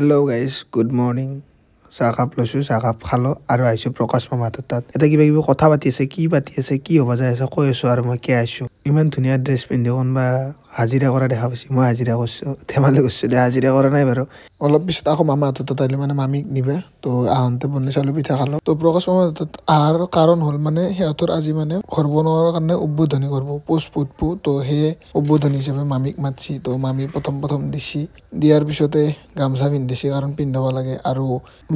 Hello guys, good morning. চাহ cup লৈছোঁ, চাহ কাপ খালোঁ আৰু আহিছোঁ প্ৰকাশ মামাহঁতৰ তাত। এটা কিবা কিবি কথা পাতি আছে, কি হ'ব যায় আছে কৈ আছোঁ আৰু মই কে আছোঁ। ইমান ধুনীয়া ড্ৰেছ পিন্ধি কোনোবা হাজিৰা কৰা দেখা পাইছোঁ। মই হাজিৰা কৰিছোঁ, ধেমালি কৰিছোঁ দে, হাজিৰা কৰা নাই বাৰু। অলপ পিছত আকৌ মামাহঁতৰ তাত আহিলে মানে মামীক নিবে, তো আহোঁতে বনাই চাউলৰ পিঠা খালোঁ। তো প্ৰকাশ মামাহঁতৰ তাত অহাৰ কাৰণ হ'ল মানে সিহঁতৰ আজি মানে ঘৰ বনোৱাৰ কাৰণে উদ্বোধনী কৰিব, পোষ্ট পুতবো, তো সেয়ে উদ্বোধনী হিচাপে মামীক মাতছি। তো মামী প্ৰথম দিছি, দিয়াৰ পিছতে গামোচা পিন্ধিছে কাৰণ পিন্ধাব লাগে আৰু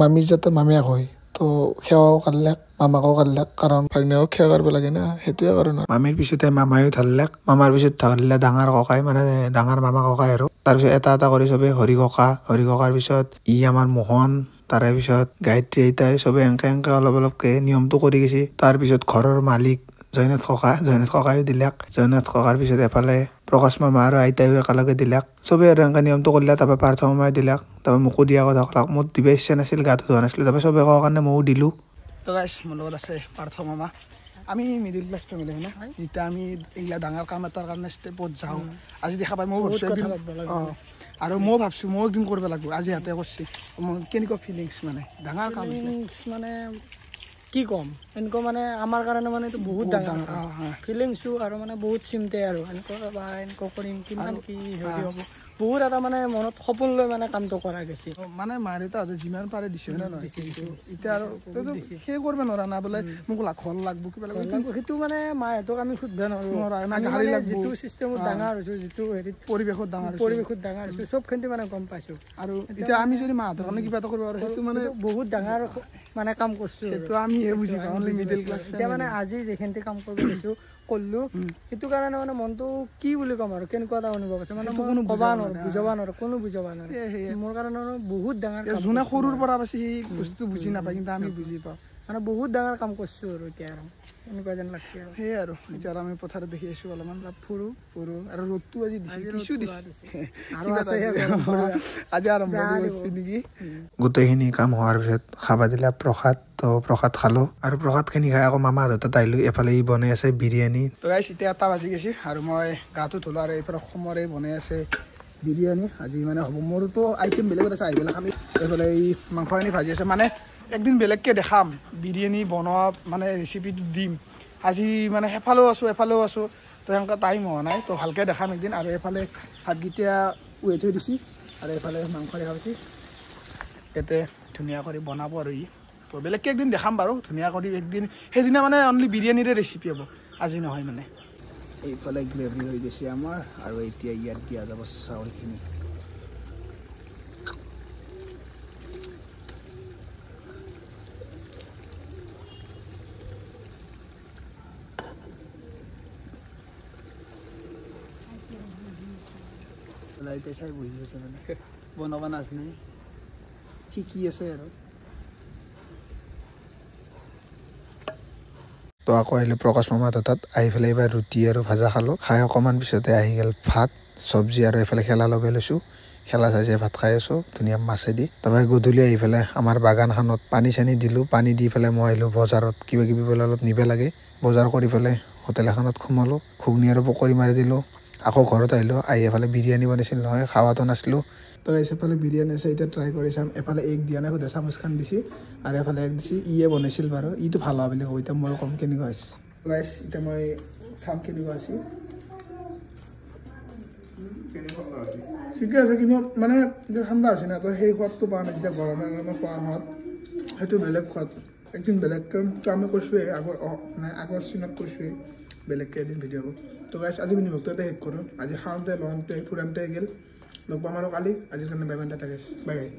মামী যাতে মামীয়েক হয় তো সেৱাও কাঢ়লাক, মামাকো কাঢ়লাক কাৰণ ভাগনাকক সেৱা কৰিব লাগে না, সেইটোৱে কাৰণ। মামীৰ পিছতে মামায়ো ঢাল্লাক, মামাৰ পিছত ঢাল্লা ডাঙৰ ককাই, মানে ডাঙৰ মামা ককাই আৰু তাৰপিছত এটা কৰি চবে হৰি ককাৰ পিছত আমাৰ মোহন, তাৰে পিছত গায়ত্ৰী আইতাই চবে এনেকে অলপকে নিয়মটো কৰি গৈছে। তাৰপিছত ঘৰৰ মালিক জয়নাথ ককায়ো দিলাক, জয়নাথ ককাৰ পিছত এফালে প্ৰকাশ মামা আৰু আইতায়ো একেলগে দিলাক, চবেই আৰু এনেকৈ নিয়মটো কৰিলাক। তাৰপৰা পাৰ্থ মামাই দিলাক, তাৰপৰা মোকো দিয়া কথা ক'লাক, মোৰ দিব ইচ্ছা নাছিল, গাটো ধোৱা নাছিলোঁ, তাৰপৰা চবে কোৱাৰ কাৰণে ময়ো দিলোঁ। তো গাইছ মোৰ লগত আছে পাৰ্থ মামা। আমি মিডিল ক্লাছ ফেমিলি হয় না, যেতিয়া আমি এইগিলা ডাঙৰ কাম এটাৰ কাৰণে ষ্টেপত যাওঁ, আজি দেখা পাই মই ভাবছোঁ আৰু মই ভাবছোঁ মই একদিন কৰিব লাগিব, আজি হাতে কৰিছে। কেনেকুৱা ফিলিংছ মানে ডাঙৰ কাম মানে কি ক'ম, এনেকুৱা মানে আমাৰ কাৰণে মানে এইটো বহুত ডাঙৰ ফিলিংছো আৰু মানে বহুত চিন্তাই আৰু এনেকুৱা বা এনেকুৱা কৰিম কিমান কি হেৰি হ'ব, বহুত এটা মানে মনত সপোন লৈ মানে কামটো কৰা গৈছে। মানে মা দেউতাহঁতে যিমান পাৰে দিছে হয় নহয়, এতিয়া আৰু সেই কৰিব নোৱাৰা না বোলে মোক ঘৰ লাগব কিবা লাগব, সেইটো মানে মাহঁতক আমি সুধিব নোৱাৰোঁ। যিটো চিষ্টেমত ডাঙৰ হৈছোঁ, যিটো হেৰিত পৰিৱেশত ডাঙৰ হৈছোঁ, চবখিনি মানে গম পাইছোঁ। আৰু এতিয়া আমি যদি মাহঁতৰ কাৰণে কিবা এটা কৰিব পাৰোঁ, সেইটো মানে বহুত ডাঙৰ মানে কাম কৰিছোঁ। সেইটো আমি বুজি পাওঁ, মিডিল ক্লাছ। এতিয়া মানে আজি যিখিনি কাম কৰিব দিছোঁ কৰিলোঁ, সেইটো কাৰণে মানে মনটো কি বুলি ক'ম আৰু কেনেকুৱা এটা অনুভৱ আছে, মানে কোনো বুজাব নোৱাৰোঁ, কোনো বুজাব নোৱাৰে। মোৰ কাৰণে বহুত ডাঙৰ কাম, যোনে সৰুৰ পৰা পাইছে সেই বস্তুটো বুজি নাপায়, কিন্তু আমি বুজি পাওঁ। মানে বহুত ডাঙৰ কাম কৰিছোঁ আৰু এতিয়া আৰু এনেকুৱা যেন লাগছে আৰু সেয়াই আৰু এতিয়া আমি পথাৰত দেখি আছোঁ, অলপমান ফুৰো আৰু ৰ'দটো আজি দিছে, কিছু দিছে আৰু আছে আজি আৰম্ভ কৰিছে নেকি। গোটেইখিনি কাম হোৱাৰ পিছত খাবা দিলা প্ৰসাদ, তো প্ৰসাদ খালোঁ আৰু প্ৰসাদখিনি খাই আকৌ মামাহঁতৰ তাত আহিলোঁ। এফালে ই বনাই আছে বিৰিয়ানী। তো গাইছ এতিয়া 8টা বাজি গৈছে আৰু মই গাটো ধুলোঁ আৰু এইফালে সমৰে বনাই আছে বিৰিয়ানী। আজি মানে হ'ব, মোৰতো আইটেম বেলেগত আছে, আহি পেলাই খালি এইফালে এই মাংসখিনি ভাজি আছে। মানে একদিন বেলেগকৈ দেখাম বিৰিয়ানী বনোৱা, মানে ৰেচিপিটো দিম। আজি মানে এফালেও আছোঁ তো সেনেকুৱা টাইম হোৱা নাই, তো ভালকৈ দেখাম একদিন। আৰু এইফালে ভাতকেইটা উহাই থৈ দিছে আৰু এইফালে মাংস দেখা পাইছে, ইয়াতে ধুনীয়া কৰি বনাব আৰু তো বেলেগকৈ একদিন দেখাম বাৰু ধুনীয়া কৰি একদিন। সেইদিনা মানে অনলি বিৰিয়ানীৰে ৰেচিপি হ'ব, আজি নহয় মানে। এইফালে গ্ৰেভি হৈ গৈছে আমাৰ আৰু এতিয়া ইয়াত দিয়া যাব চাউলখিনি। লাইটে চাই বহি আছে, মানে বনাব নাজানে, শিকি আছে আৰু। তো আকৌ আহিলোঁ প্ৰকাশ মামাহঁতৰ তাত, আহি পেলাই এইবাৰ ৰুটি আৰু ভাজা খালোঁ। খাই অকণমান পিছতে আহি গ'ল ভাত চব্জি আৰু এইফালে খেলা লগাই লৈছোঁ, খেলা চাই ভাত খাই আছোঁ ধুনীয়া মাছেদি। তাৰপৰা গধূলি আহি পেলাই আমাৰ বাগানখনত পানী চানী দিলোঁ, পানী দি পেলাই মই আহিলোঁ বজাৰত, কিবা কিবি বোলে অলপ নিব লাগে। বজাৰ কৰি পেলাই হোটেল এখনত সোমালোঁ, ঘুগনি আৰু পকৰি মাৰি দিলোঁ। আকৌ ঘৰত আহিলোঁ, আহি এফালে বিৰিয়ানী বনাইছিল নহয়, খাৱাতো নাছিলোঁ। তো এইফালে বিৰিয়ানী আছে, এতিয়া ট্ৰাই কৰি চাম। এফালে এগ দিয়া নাই, সুধা চামুচখন দিছে আৰু এফালে এগ দিছে। ইয়ে বনাইছিল বাৰু, ইটো ভাল হোৱা বুলি ক'ব, এতিয়া মই ক'ম কেনেকুৱা হৈছে। গাইছ এতিয়া মই চাম কেনেকুৱা আছে। ঠিকে আছে, কিন্তু মানে এতিয়া ঠাণ্ডা হৈছে না, তো সেই সোৱাদটো পোৱা নাই। যেতিয়া গৰমে খোৱা সোৱাদ সেইটো বেলেগ সোৱাদ, একদিন বেলেগকৈ আমি কৈছোঁৱেই আগৰ চিনত কৈছোঁৱেই বেলেগকৈ এদিন ভিডিঅ' হ'ব। তো গাইছ আজি আমি ভক্ততে শেষ কৰোঁ, আজি খাওঁতে লওঁতে ফুৰাওঁতে গ'ল। লগ পাম আৰু কালি, আজিৰ কাৰণে বাই বাই, টাটা গাইছ, বাই বাই।